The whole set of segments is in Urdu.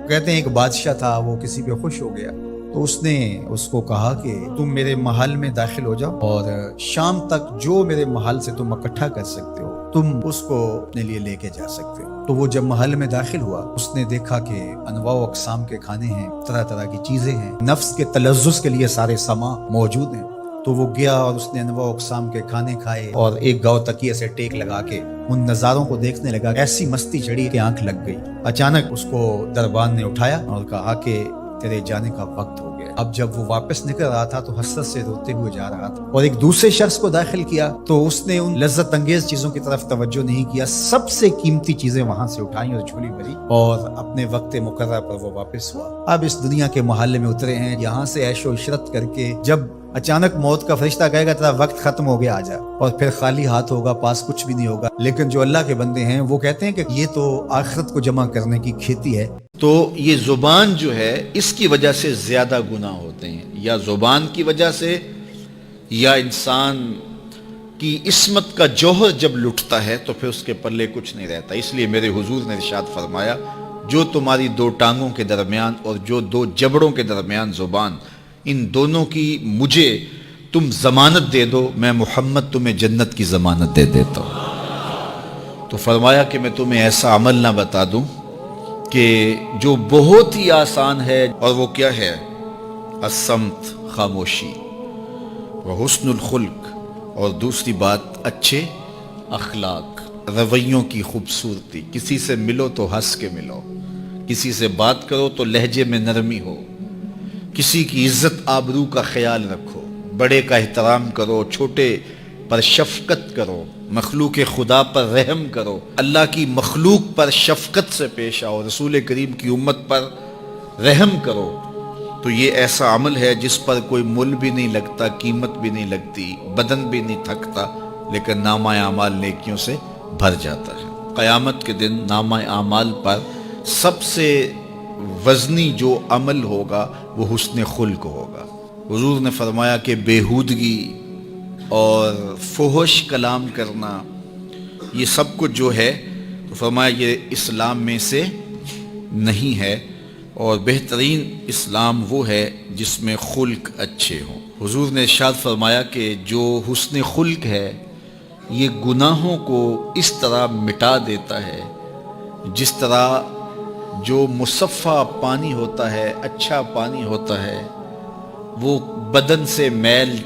کہتے ہیں ایک بادشاہ تھا، وہ کسی پہ خوش ہو گیا تو اس نے اس کو کہا کہ تم میرے محل میں داخل ہو جاؤ اور شام تک جو میرے محل سے تم اکٹھا کر سکتے ہو تم اس کو اپنے لیے لے کے جا سکتے ہو۔ تو وہ جب محل میں داخل ہوا اس نے دیکھا کہ انواع و اقسام کے کھانے ہیں، طرح طرح کی چیزیں ہیں، نفس کے تلذذ کے لیے سارے سامان موجود ہیں۔ تو وہ گیا اور اس نے انواع و اقسام کے کھانے کھائے اور ایک گاؤں تکیے سے ٹیک لگا کے ان نظاروں کو دیکھنے لگا۔ ایسی مستی چڑھی کہ آنکھ لگ گئی۔ اچانک اس کو دربان نے اٹھایا اور کہا کہ تیرے جانے کا وقت ہو گیا۔ اب جب وہ واپس نکل رہا تھا تو حسرت سے روتے ہوئے جا رہا تھا اور ایک دوسرے شخص کو داخل کیا تو اس نے ان لذت انگیز چیزوں کی طرف توجہ نہیں کیا، سب سے قیمتی چیزیں وہاں سے اٹھائیں اور جھولی بھری اور اپنے وقت مقررہ پر وہ واپس ہوا۔ اب اس دنیا کے محلے میں اترے ہیں، یہاں سے عیش و عشرت کر کے جب اچانک موت کا فرشتہ کہے گا تیرا وقت ختم ہو گیا، آجا، اور پھر خالی ہاتھ ہوگا، پاس کچھ بھی نہیں ہوگا۔ لیکن جو اللہ کے بندے ہیں وہ کہتے ہیں کہ یہ تو آخرت کو جمع کرنے کی کھیتی ہے۔ تو یہ زبان جو ہے اس کی وجہ سے زیادہ گناہ ہوتے ہیں، یا زبان کی وجہ سے، یا انسان کی عصمت کا جوہر جب لٹتا ہے تو پھر اس کے پلے کچھ نہیں رہتا۔ اس لیے میرے حضور نے ارشاد فرمایا جو تمہاری دو ٹانگوں کے درمیان اور جو دو جبڑوں کے درمیان زبان، ان دونوں کی مجھے تم ضمانت دے دو، میں محمد تمہیں جنت کی ضمانت دے دیتا ہوں۔ تو فرمایا کہ میں تمہیں ایسا عمل نہ بتا دوں کہ جو بہت ہی آسان ہے، اور وہ کیا ہے؟ الصمت، خاموشی، وحسن الخلق، اور دوسری بات اچھے اخلاق، رویوں کی خوبصورتی۔ کسی سے ملو تو ہنس کے ملو، کسی سے بات کرو تو لہجے میں نرمی ہو، کسی کی عزت آبرو کا خیال رکھو، بڑے کا احترام کرو، چھوٹے پر شفقت کرو، مخلوق خدا پر رحم کرو، اللہ کی مخلوق پر شفقت سے پیش آؤ، رسول کریم کی امت پر رحم کرو۔ تو یہ ایسا عمل ہے جس پر کوئی مل بھی نہیں لگتا، قیمت بھی نہیں لگتی، بدن بھی نہیں تھکتا، لیکن نامہ اعمال نیکیوں سے بھر جاتا ہے۔ قیامت کے دن نامہ اعمال پر سب سے وزنی جو عمل ہوگا وہ حسن خلق ہوگا۔ حضور نے فرمایا کہ بیہودگی اور فحش کلام کرنا، یہ سب کچھ جو ہے، تو فرمایا یہ اسلام میں سے نہیں ہے، اور بہترین اسلام وہ ہے جس میں خلق اچھے ہوں۔ حضور نے ارشاد فرمایا کہ جو حسن خلق ہے یہ گناہوں کو اس طرح مٹا دیتا ہے جس طرح جو مصفہ پانی ہوتا ہے، اچھا پانی ہوتا ہے، وہ بدن سے میل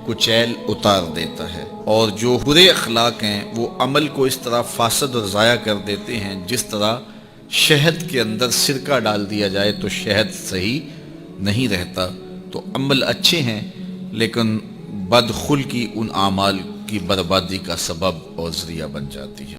کچیل اتار دیتا ہے، اور جو برے اخلاق ہیں وہ عمل کو اس طرح فاسد اور ضائع کر دیتے ہیں جس طرح شہد کے اندر سرکہ ڈال دیا جائے تو شہد صحیح نہیں رہتا۔ تو عمل اچھے ہیں لیکن بدخلقی ان اعمال کی بربادی کا سبب اور ذریعہ بن جاتی ہے۔